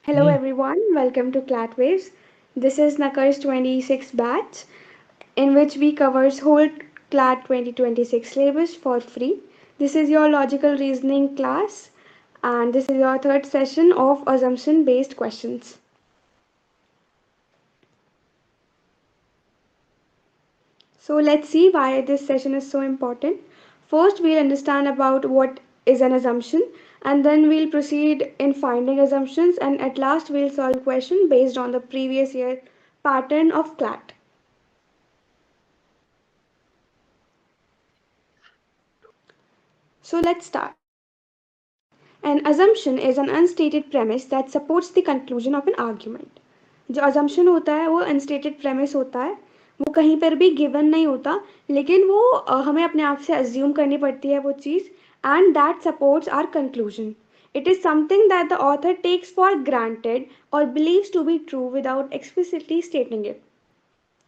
Hello everyone, welcome to Clatwaves. This is Nakar's 26 batch in which we covers whole Clat 2026 syllabus for free. This is your logical reasoning class and this is your third session of assumption based questions. So let's see why this session is so important. First, we'll understand about what is an assumption, and then we'll proceed in finding assumptions, and at last we'll solve a question based on the previous year pattern of CLAT. So let's start. An assumption is an unstated premise that supports the conclusion of an argument. जो assumption होता है वो unstated premise होता है, वो कहीं पर भी given नहीं होता, लेकिन वो हमें अपने आप से assume करनी पड़ती है वो चीज़, and that supports our conclusion. It is something that the author takes for granted or believes to be true without explicitly stating it.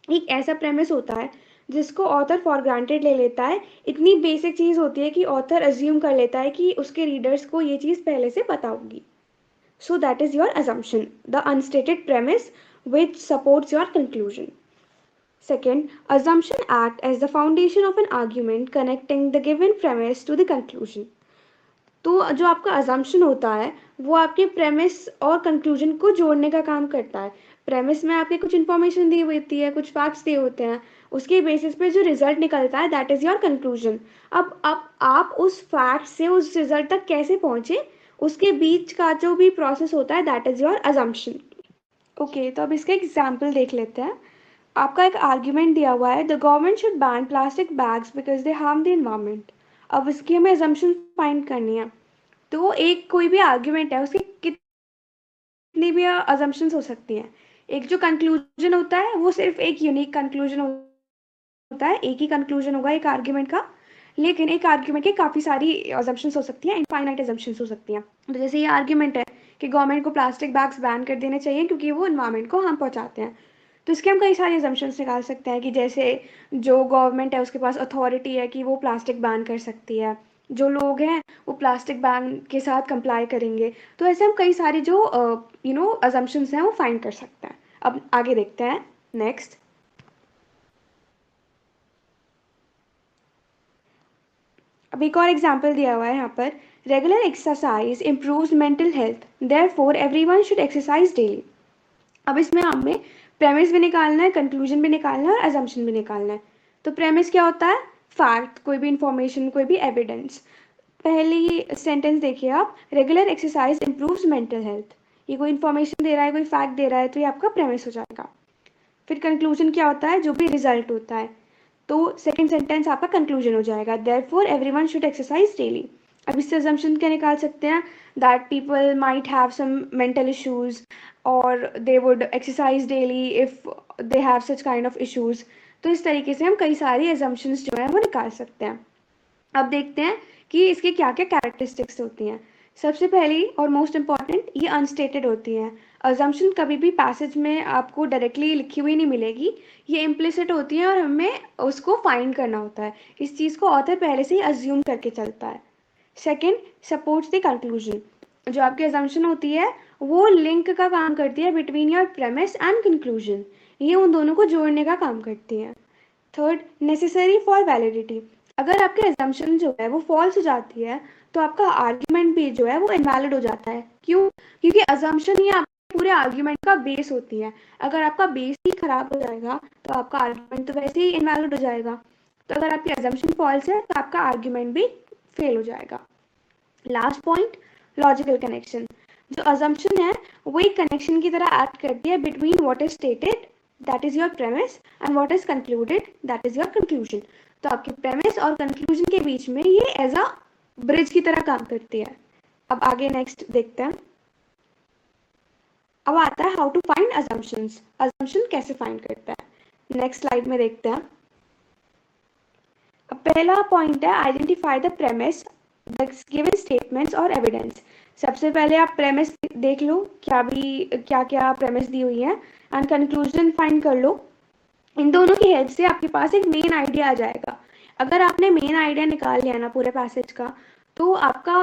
एक ऐसा प्रेमिस होता है जिसको ऑथर फॉर ग्रांटेड ले लेता है, इतनी बेसिक चीज़ होती है कि ऑथर अज्यूम कर लेता है कि उसके रीडर्स को ये चीज़ पहले से पता होगी. So that is your assumption, the unstated premise which supports your conclusion. Second, assumption act as the foundation of an argument connecting the given premise to the conclusion. तो जो आपका अजम्पशन होता है वो आपके प्रेमिस और कंक्लूजन को जोड़ने का काम करता है. प्रेमिस में आपके कुछ इन्फॉर्मेशन दी हुई होती है, कुछ फैक्ट्स दिए होते हैं, उसके बेसिस पे जो रिजल्ट निकलता है दैट इज़ योर कंक्लूजन. अब आप उस फैक्ट से उस रिजल्ट तक कैसे पहुंचे, उसके बीच का जो भी प्रोसेस होता है that is your assumption. Okay, तो अब इसका एग्जाम्पल देख लेते हैं. आपका एक आर्ग्यूमेंट दिया हुआ है, the government should ban plastic bags because they harm the environment. अब इसकी हमें अजम्पशन फाइंड करनी है. तो एक कोई भी आर्ग्यूमेंट है उसके कितनी भी अजम्पशंस हो सकती हैं. एक जो कंक्लूजन होता है वो सिर्फ एक यूनिक कंक्लूजन होता है, एक ही कंक्लूजन होगा एक आर्ग्यूमेंट का, लेकिन एक आर्ग्यूमेंट के काफ़ी सारी अजम्पशंस हो सकती हैं, इनफाइनाइट अजम्पशंस हो सकती हैं. तो जैसे ये आर्ग्यूमेंट है कि गवर्नमेंट को प्लास्टिक बैग्स बैन कर देने चाहिए क्योंकि वो इन्वायरमेंट को हार्म पहुंचाते हैं. तो इसके हम कई सारी अजम्पशंस निकाल सकते हैं कि जैसे जो गवर्नमेंट है उसके पास अथॉरिटी है कि वो प्लास्टिक बैन कर सकती है, जो लोग हैं वो प्लास्टिक बैन के साथ कंप्लाई करेंगे. तो ऐसे हम कई सारी जो अजम्पशंस हैं वो फाइंड कर सकते हैं. अब आगे देखते हैं. नेक्स्ट, अब एक और एग्जाम्पल दिया हुआ है यहाँ पर, regular exercise improves mental health, therefore everyone should exercise daily. अब इसमें हमें प्रेमिस भी निकालना है, कंक्लूजन भी निकालना है और अजम्पशन भी निकालना है. तो प्रेमिस क्या होता है, फैक्ट, कोई भी इंफॉर्मेशन, कोई भी एविडेंस. पहली सेंटेंस देखिए आप, regular exercise improves mental health. ये कोई इन्फॉर्मेशन दे रहा है, कोई फैक्ट दे रहा है, तो ये आपका प्रेमिस हो जाएगा. फिर कंक्लूजन क्या होता है, जो भी रिजल्ट होता है. तो सेकंड सेंटेंस आपका कंक्लूजन हो जाएगा, therefore everyone should exercise daily. अब इससे अजम्पशन क्या निकाल सकते हैं, that people might have some mental issues और they would exercise daily if they have such kind of issues. तो इस तरीके से हम कई सारी अजम्पशंस जो है वो निकाल सकते हैं. अब देखते हैं कि इसके क्या क्या कैरेक्टरिस्टिक्स होती हैं. सबसे पहली और मोस्ट इंपॉर्टेंट, ये अनस्टेटेड होती हैं. अजम्पशन कभी भी पैसेज में आपको डायरेक्टली लिखी हुई नहीं मिलेगी, ये इम्प्लिसिट होती हैं और हमें उसको फाइंड करना होता है. इस चीज़ को ऑथर पहले से ही अज्यूम करके चलता है. Second, supports the conclusion. जो आपकी अजम्पशन होती है वो लिंक का काम करती है between your premise and conclusion, ये उन दोनों को जोड़ने का काम करती है. Third, necessary for validity. अगर आपकी अजम्पशन जो है वो फॉल्स हो जाती है तो आपका आर्ग्यूमेंट भी जो है वो इनवैलिड हो जाता है. क्यों? क्योंकि अजम्पशन ही आपके पूरे आर्ग्यूमेंट का बेस होती है. अगर आपका बेस ही खराब हो जाएगा तो आपका आर्ग्यूमेंट तो वैसे ही इनवैलिड हो जाएगा. तो अगर आपकी अजम्पशन फॉल्स है तो आपका आर्ग्यूमेंट भी फेल हो जाएगा. Last point, logical connection. जो अजम्पशन है वो एक कनेक्शन की तरह एक्ट करती है between what is stated, that is your premise, and what is concluded, that is your conclusion. तो आपके प्रेमिस और कंक्लूजन के बीच में ये एज अ ब्रिज की तरह काम करती है. अब आगे नेक्स्ट देखते हैं. अब आता है how to find assumptions. Assumption कैसे फाइंड करता है, नेक्स्ट स्लाइड में देखते हैं. अब पहला पॉइंट है identify the premise, the given statements और एविडेंस. सबसे पहले आप प्रेमिस देख लो, क्या क्या प्रेमिस दी हुई है, एंड कंक्लूजन फाइंड कर लो. इन दोनों की हेल्प से आपके पास एक मेन आइडिया आ जाएगा. अगर आपने मेन आइडिया निकाल लिया ना पूरे पैसेज का, तो आपका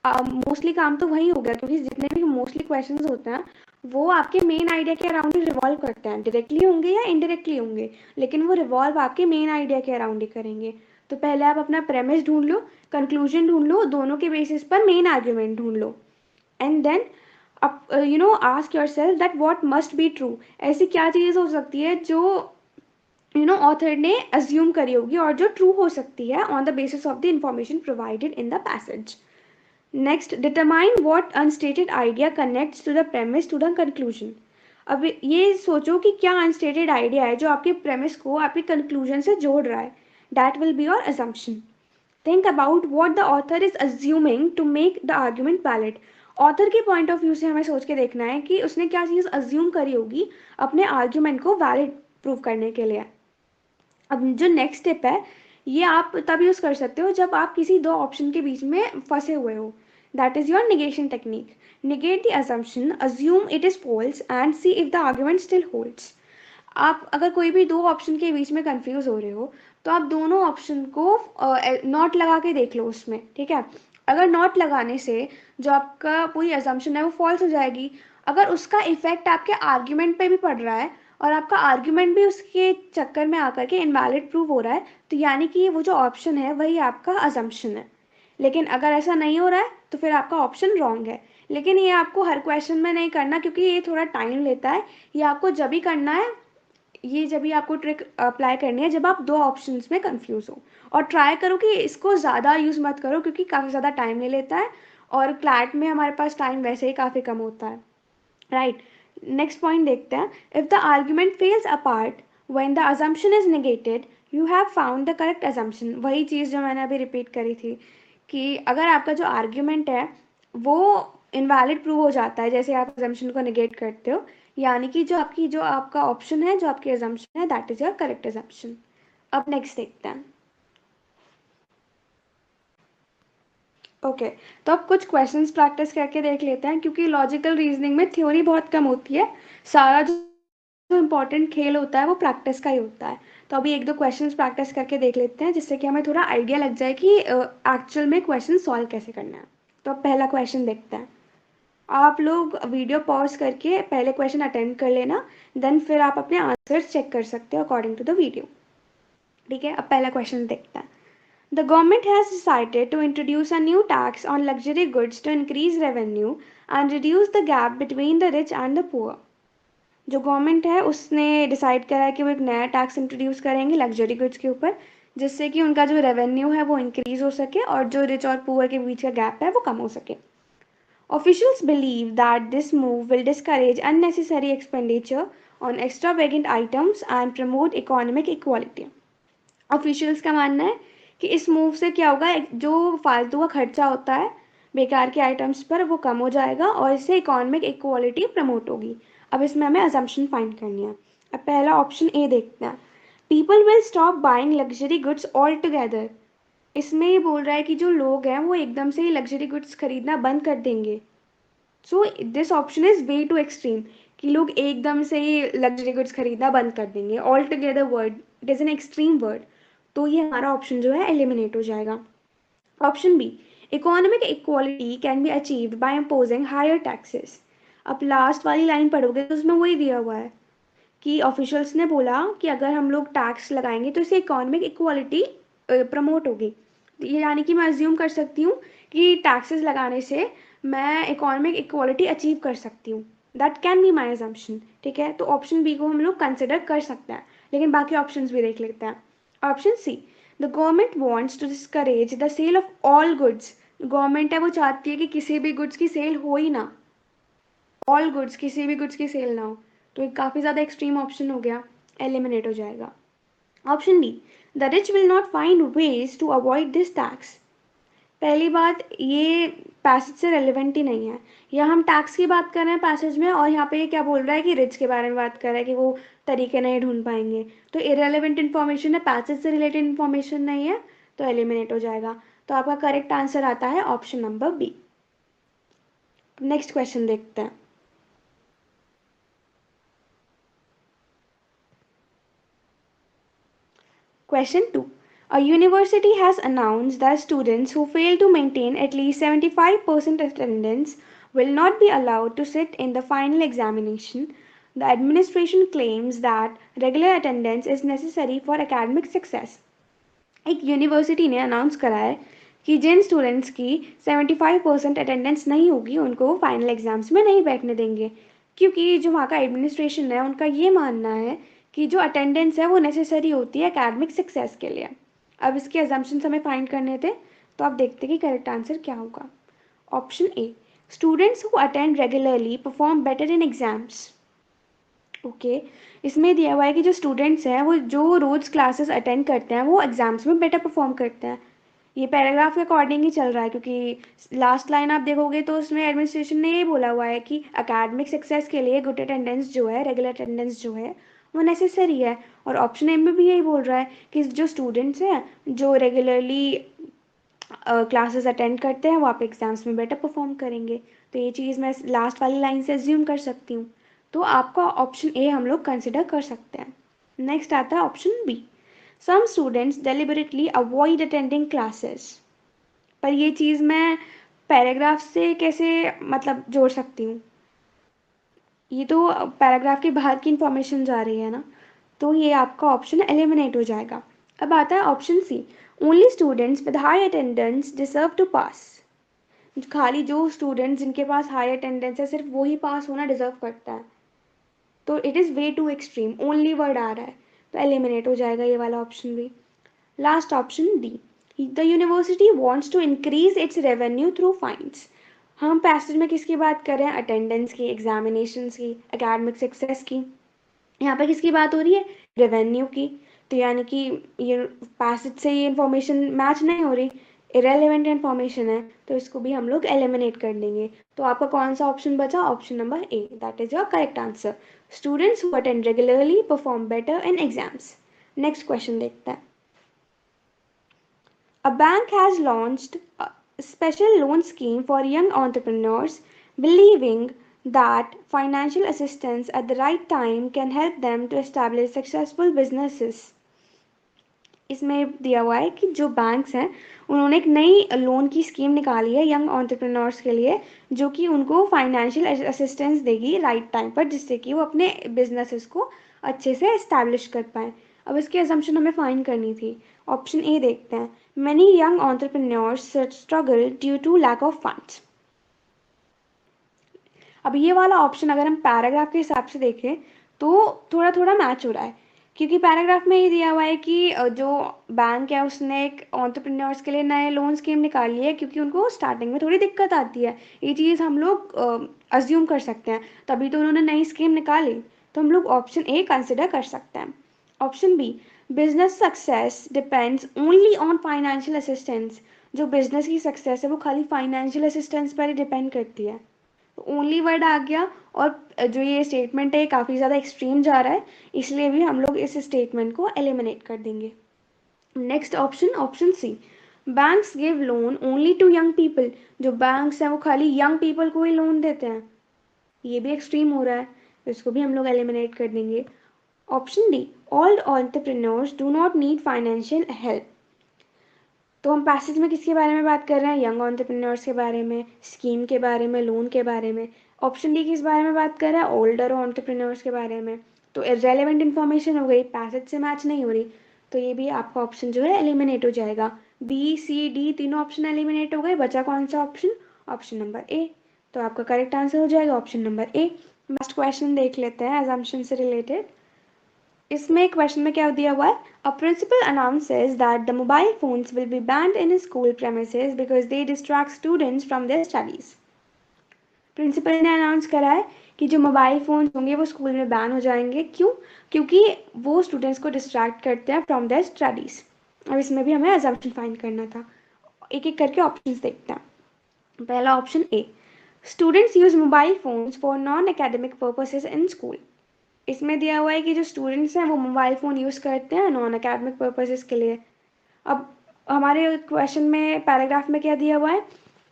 मोस्टली काम तो वही हो गया, क्योंकि जितने भी मोस्टली क्वेश्चंस होते हैं वो आपके मेन आइडिया के अराउंड ही रिवॉल्व करते हैं, डायरेक्टली होंगे या इनडायरेक्टली होंगे, लेकिन वो रिवॉल्व आपके मेन आइडिया के अराउंड ही करेंगे। तो पहले आप अपना प्रेमिस ढूंढ लो, कंक्लूजन ढूंढ लो, दोनों के बेसिस पर मेन आर्ग्यूमेंट ढूंढ लो, and then ask yourself that what must be true. ऐसी क्या चीज़ हो सकती है जो ऑथर ने अज्यूम करी होगी और जो ट्रू हो सकती है on the basis of the information provided in the passage. Next, determine what unstated idea connects to the premise to the conclusion. अब ये सोचो कि क्या अनस्टेटेड आइडिया है जो आपके प्रेमिस को आपके कंक्लूजन से जोड़ रहा है। That will be your assumption. Think about what the author is assuming to make the argument valid. Author के पॉइंट ऑफ व्यू से हमें सोच के देखना है कि उसने क्या चीज़ अज्यूम करी होगी अपने आर्ग्यूमेंट को वैलिड प्रूव करने के लिए। अब जो नेक्स्ट स्टेप है ये आप तब यूज़ कर सकते हो जब आप किसी दो ऑप्शन के बीच में फंसे हुए हो। That is your negation technique. negate the assumption, assume it is false and see if the argument still holds. आप अगर कोई भी दो ऑप्शन के बीच में कंफ्यूज हो रहे हो तो आप दोनों ऑप्शन को नॉट लगा के देख लो उसमें, ठीक है। अगर नॉट लगाने से जो आपका पूरी अजम्पशन है वो फॉल्स हो जाएगी। अगर उसका इफेक्ट आपके आर्ग्यूमेंट पे भी पड़ रहा है और आपका आर्ग्यूमेंट भी उसके चक्कर में आकर के इनवैलिड प्रूव हो रहा है, तो यानी कि वो जो ऑप्शन है वही आपका अजम्पशन है। लेकिन अगर ऐसा नहीं हो रहा है तो फिर आपका ऑप्शन रॉन्ग है। लेकिन ये आपको हर क्वेश्चन में नहीं करना, क्योंकि ये थोड़ा टाइम लेता है। ये आपको जब भी करना है, ये जब भी आपको ट्रिक अप्लाई करनी है जब आप दो ऑप्शंस में कंफ्यूज हो। और ट्राई करो कि इसको ज़्यादा यूज़ मत करो, क्योंकि काफ़ी ज़्यादा टाइम ले लेता है और क्लैट में हमारे पास टाइम वैसे ही काफ़ी कम होता है, राइट। नेक्स्ट पॉइंट देखते हैं। If the argument fails apart when the assumption is negated, you have found the correct assumption. वही चीज़ जो मैंने अभी रिपीट करी थी कि अगर आपका जो आर्ग्यूमेंट है वो इनवैलिड प्रूव हो जाता है जैसे आप अजम्पशन को नेगेट करते हो, यानी कि जो आपका ऑप्शन है, जो आपकी अजम्पशन है, that is your correct assumption. अब नेक्स्ट देखते हैं। ओके, तो अब कुछ क्वेश्चंस प्रैक्टिस करके देख लेते हैं, क्योंकि लॉजिकल रीजनिंग में थ्योरी बहुत कम होती है। सारा जो इम्पोर्टेंट खेल होता है वो प्रैक्टिस का ही होता है। तो अभी एक दो क्वेश्चंस प्रैक्टिस करके देख लेते हैं जिससे कि हमें थोड़ा आइडिया लग जाए कि एक्चुअल में क्वेश्चन सॉल्व कैसे करना है। तो अब पहला क्वेश्चन देखते हैं। आप लोग वीडियो पॉज करके पहले क्वेश्चन अटेम्प्ट कर लेना, देन फिर आप अपने आंसर्स चेक कर सकते हो अकॉर्डिंग टू द वीडियो, ठीक है। अब पहला क्वेश्चन देखते हैं। The government has decided to introduce a new tax on luxury goods to increase revenue and reduce the gap between the rich and the poor. जो गवर्नमेंट है उसने decide करा है कि वो एक नया टैक्स इंट्रोड्यूस करेंगे लग्जरी गुड्स के ऊपर, जिससे कि उनका जो रेवेन्यू है वो इंक्रीज हो सके और जो रिच और पुअर के बीच का गैप है वो कम हो सके। Officials believe that this move will discourage unnecessary expenditure on extravagant items and promote economic equality. Officials का मानना है कि इस मूव से क्या होगा, जो फालतू का खर्चा होता है बेकार के आइटम्स पर वो कम हो जाएगा और इससे इकोनॉमिक इक्वालिटी प्रमोट होगी। अब इसमें हमें अजम्पशन फाइंड करनी है। अब पहला ऑप्शन ए देखते हैं। People will stop buying luxury goods all together. इसमें ये बोल रहा है कि जो लोग हैं वो एकदम से ही लग्जरी गुड्स खरीदना बंद कर देंगे। So this option is way too extreme, कि लोग एकदम से ही लग्जरी गुड्स खरीदना बंद कर देंगे। All together word, it is an extreme word. तो ये हमारा ऑप्शन जो है एलिमिनेट हो जाएगा। Option B, economic equality can be achieved by imposing higher taxes. अब लास्ट वाली लाइन पढ़ोगे तो उसमें वही दिया हुआ है कि ऑफिशियल्स ने बोला कि अगर हम लोग टैक्स लगाएंगे तो इससे इकोनॉमिक इक्वालिटी प्रमोट होगी। ये यानी कि मैं अज्यूम कर सकती हूँ कि टैक्सेस लगाने से मैं इकोनॉमिक इक्वालिटी अचीव कर सकती हूँ। That can be my assumption, ठीक है। तो ऑप्शन बी को हम लोग कंसिडर कर सकते हैं, लेकिन बाकी ऑप्शंस भी देख लेते हैं। Option C, the government wants to discourage the sale of all goods. Government है वो चाहती है कि किसी भी गुड्स की सेल हो ही ना, ऑल गुड्स, किसी भी गुड्स की सेल ना हो। तो ये काफ़ी ज़्यादा एक्सट्रीम ऑप्शन हो गया, एलिमिनेट हो जाएगा। Option D, the rich will not find ways to avoid this tax. पहली बात, ये पैसेज से रेलिवेंट ही नहीं है। यहाँ हम टैक्स की बात कर रहे हैं पैसेज में, और यहाँ पे ये क्या बोल रहा है कि रिच के बारे में बात कर रहा है कि वो तरीके नहीं ढूंढ पाएंगे। तो इरेलीवेंट इन्फॉर्मेशन है, पैसेज से रिलेटेड इन्फॉर्मेशन नहीं है, तो एलिमिनेट हो जाएगा। तो आपका करेक्ट आंसर आता है option number B. Next question देखते हैं। Question 2. A university has announced that students who fail to maintain at least 75% attendance will not be allowed to sit in the final examination. The administration claims that regular attendance is necessary for academic success. एक university ने announce करा है कि जिन students की 75% attendance नहीं होगी उनको final exams में नहीं बैठने देंगे, क्योंकि जो वहाँ का एडमिनिस्ट्रेशन है उनका ये मानना है कि जो अटेंडेंस है वो नेसेसरी होती है एकेडमिक सक्सेस के लिए। अब इसके अजम्पशंस हमें फाइंड करने थे, तो आप देखते कि करेक्ट आंसर क्या होगा। Option A, students who attend regularly perform better in exams. Okay, इसमें दिया हुआ है कि जो स्टूडेंट्स हैं वो जो रोज़ क्लासेस अटेंड करते हैं वो एग्जाम्स में बेटर परफॉर्म करते हैं। ये पैराग्राफ के अकॉर्डिंग ही चल रहा है, क्योंकि लास्ट लाइन आप देखोगे तो उसमें एडमिनिस्ट्रेशन ने ये बोला हुआ है कि अकेडमिक सक्सेस के लिए गुड अटेंडेंस जो है, रेगुलर अटेंडेंस जो है वो नेसेसरी है। और ऑप्शन ए में भी यही बोल रहा है कि जो स्टूडेंट्स हैं जो रेगुलरली क्लासेस अटेंड करते हैं वो आप एग्जाम्स में बेटर परफॉर्म करेंगे। तो ये चीज़ मैं लास्ट वाली लाइन से एज्यूम कर सकती हूँ। तो आपका ऑप्शन ए हम लोग कंसिडर कर सकते हैं। नेक्स्ट आता है option B, some students deliberately avoid attending classes. पर ये चीज़ मैं पैराग्राफ से कैसे मतलब जोड़ सकती हूँ, ये तो पैराग्राफ के बाहर की इंफॉर्मेशन जा रही है ना, तो ये आपका ऑप्शन एलिमिनेट हो जाएगा। अब आता है option C, only students with high attendance deserve to pass. खाली जो स्टूडेंट्स जिनके पास हाई अटेंडेंस है सिर्फ वही पास होना डिजर्व करता है, तो it is way too extreme, only word आ रहा है, तो एलिमिनेट हो जाएगा ये वाला ऑप्शन भी। Last option D, the university wants to increase its revenue through fines. हम पैसेज में किसकी बात कर रहे हैं, अटेंडेंस की, एग्जामिनेशंस की, एकेडमिक सक्सेस की। यहाँ पे किसकी बात हो रही है, रेवेन्यू की। तो यानी कि ये पैसेज से ये इंफॉर्मेशन मैच नहीं हो रही, इरेलीवेंट इंफॉर्मेशन है, तो इसको भी हम लोग एलिमिनेट कर देंगे। तो आपका कौन सा ऑप्शन बचा, option number A, that is your correct answer. Students who attend regularly perform better in exams. Next question देखते हैं। A bank has launched a special loan scheme for young entrepreneurs, believing that financial assistance at the right time can help them to establish successful businesses. इसमें दिया हुआ है कि जो banks हैं उन्होंने एक नई लोन की स्कीम निकाली है यंग एंटरप्रेन्योर्स के लिए, जो कि उनको फाइनेंशियल असिस्टेंस देगी राइट टाइम पर, जिससे कि वो अपने बिजनेसेस को अच्छे से इस्टेब्लिश कर पाएँ। अब इसकी असम्पशन हमें फाइंड करनी थी। ऑप्शन ए देखते हैं, many young entrepreneurs struggle due to lack of funds. अब ये वाला ऑप्शन अगर हम पैराग्राफ के हिसाब से देखें तो थोड़ा थोड़ा मैच हो रहा है, क्योंकि पैराग्राफ में ये दिया हुआ है कि जो बैंक है उसने एक एंटरप्रेन्योर्स के लिए नए लोन स्कीम निकाली है, क्योंकि उनको स्टार्टिंग में थोड़ी दिक्कत आती है। ये चीज़ हम लोग अज्यूम कर सकते हैं, तभी तो उन्होंने नई स्कीम निकाली। तो हम लोग ऑप्शन ए कंसिडर कर सकते हैं। Option B, business success depends only on financial assistance. जो बिजनेस की सक्सेस है वो खाली फाइनेंशियल असिस्टेंस पर ही डिपेंड करती है। ओनली वर्ड आ गया, और जो ये स्टेटमेंट है काफ़ी ज़्यादा एक्सट्रीम जा रहा है, इसलिए भी हम लोग इस स्टेटमेंट को एलिमिनेट कर देंगे। Next option, option C, banks give loan only to young people. जो बैंक्स हैं वो खाली यंग पीपल को ही लोन देते हैं, ये भी एक्सट्रीम हो रहा है, तो इसको भी हम लोग एलिमिनेट कर देंगे। Option D, all entrepreneurs do not need financial help. तो हम पैसेज में किसके बारे में बात कर रहे हैं, यंग एंटरप्रेन्योर्स के बारे में, स्कीम के बारे में, लोन के बारे में। ऑप्शन डी किस बारे में बात कर रहा है, ओल्डर एंटरप्रेन्योर्स के बारे में। तो इररेलेवेंट इन्फॉर्मेशन हो गई, पैसेज से मैच नहीं हो रही, तो ये भी आपका ऑप्शन जो है एलिमिनेट हो जाएगा। बी सी डी तीनों ऑप्शन एलिमिनेट हो गए, बचा कौन सा ऑप्शन, ऑप्शन नंबर ए। तो आपका करेक्ट आंसर हो जाएगा option number A. Next question देख लेते हैं असम्पशन से रिलेटेड। इसमें क्वेश्चन में क्या दिया हुआ है, a principal announces that the mobile phones will be banned in school premises because they distract students from their studies. Principal ने अनाउंस करा है कि जो मोबाइल फ़ोन होंगे वो स्कूल में बैन हो जाएंगे। क्यों, क्योंकि वो स्टूडेंट्स को डिस्ट्रैक्ट करते हैं फ्रॉम देयर स्टडीज़। अब इसमें भी हमें असम्पशन फाइंड करना था, एक एक करके ऑप्शंस देखते हैं। पहला option A, students use mobile phones for non academic purposes in school. इसमें दिया हुआ है कि जो स्टूडेंट्स हैं वो मोबाइल फ़ोन यूज़ करते हैं नॉन एकेडमिक पर्पसेस के लिए। अब हमारे क्वेश्चन में पैराग्राफ में क्या दिया हुआ है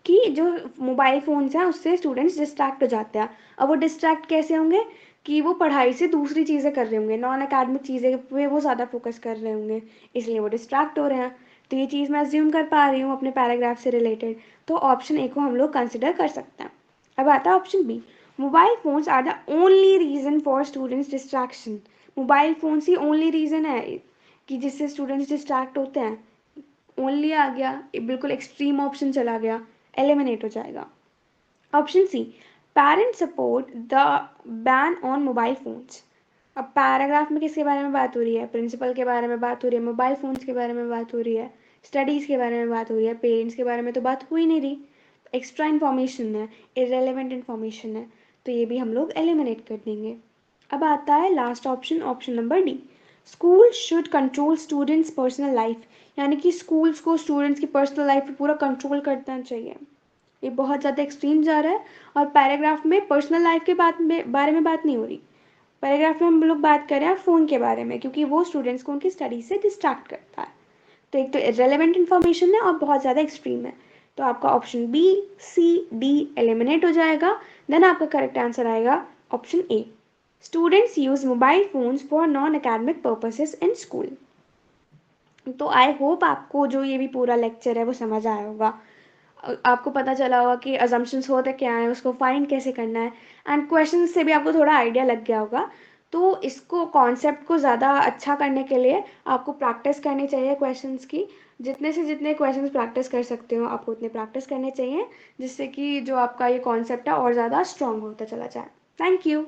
कि जो मोबाइल फ़ोन्स हैं उससे स्टूडेंट्स डिस्ट्रैक्ट हो जाते हैं। अब वो डिस्ट्रैक्ट कैसे होंगे, कि वो पढ़ाई से दूसरी चीज़ें कर रहे होंगे, नॉन अकेडमिक चीज़ें पे वो ज़्यादा फोकस कर रहे होंगे, इसलिए वो डिस्ट्रैक्ट हो रहे हैं। तो ये चीज़ मैं अज्यूम कर पा रही हूँ अपने पैराग्राफ से रिलेटेड। तो ऑप्शन ए को हम लोग कंसिडर कर सकते हैं। अब आता है option B, mobile phones are the only reason for students distraction. Mobile phones ही ओनली रीज़न है कि जिससे स्टूडेंट्स डिस्ट्रैक्ट होते हैं। ओनली आ गया, बिल्कुल एक्सट्रीम ऑप्शन चला गया, एलिमिनेट हो जाएगा। Option C, parents support the ban on mobile phones. अब पैराग्राफ में किसके बारे में बात हो रही है? प्रिंसिपल के बारे में बात हो रही है, मोबाइल फोन्स के बारे में बात हो रही है, स्टडीज़ के बारे में बात हो रही है, पेरेंट्स के बारे में तो बात हो ही नहीं रही। एक्स्ट्रा इन्फॉर्मेशन है, इरेलीवेंट इन्फॉर्मेशन है, तो ये भी हम लोग एलिमिनेट कर देंगे। अब आता है last option, option number D, school should control students personal life. यानी कि स्कूल्स को स्टूडेंट्स की पर्सनल लाइफ पे पूरा कंट्रोल करना चाहिए। ये बहुत ज़्यादा एक्सट्रीम जा रहा है, और पैराग्राफ में पर्सनल लाइफ के बारे में बात नहीं हो रही। पैराग्राफ में हम लोग बात कर रहे हैं फ़ोन के बारे में, क्योंकि वो स्टूडेंट्स को उनकी स्टडी से डिस्ट्रैक्ट करता है। तो एक तो इरेलीवेंट इन्फॉर्मेशन है और बहुत ज़्यादा एक्सट्रीम है। तो आपका ऑप्शन बी, सी, डी एलिमिनेट हो जाएगा। देन आपका करेक्ट आंसर आएगा option A, students use mobile phones for non academic purposes in school. तो आई होप आपको जो ये भी पूरा लेक्चर है वो समझ आया होगा। आपको पता चला होगा कि अजम्पशंस होते क्या हैं, उसको फाइंड कैसे करना है, एंड क्वेश्चन से भी आपको थोड़ा आइडिया लग गया होगा। तो इसको कॉन्सेप्ट को ज़्यादा अच्छा करने के लिए आपको प्रैक्टिस करनी चाहिए क्वेश्चंस की। जितने से जितने क्वेश्चंस प्रैक्टिस कर सकते हो आपको उतने प्रैक्टिस करने चाहिए, जिससे कि जो आपका ये कॉन्सेप्ट है और ज़्यादा स्ट्रॉन्ग होता चला जाए। Thank you.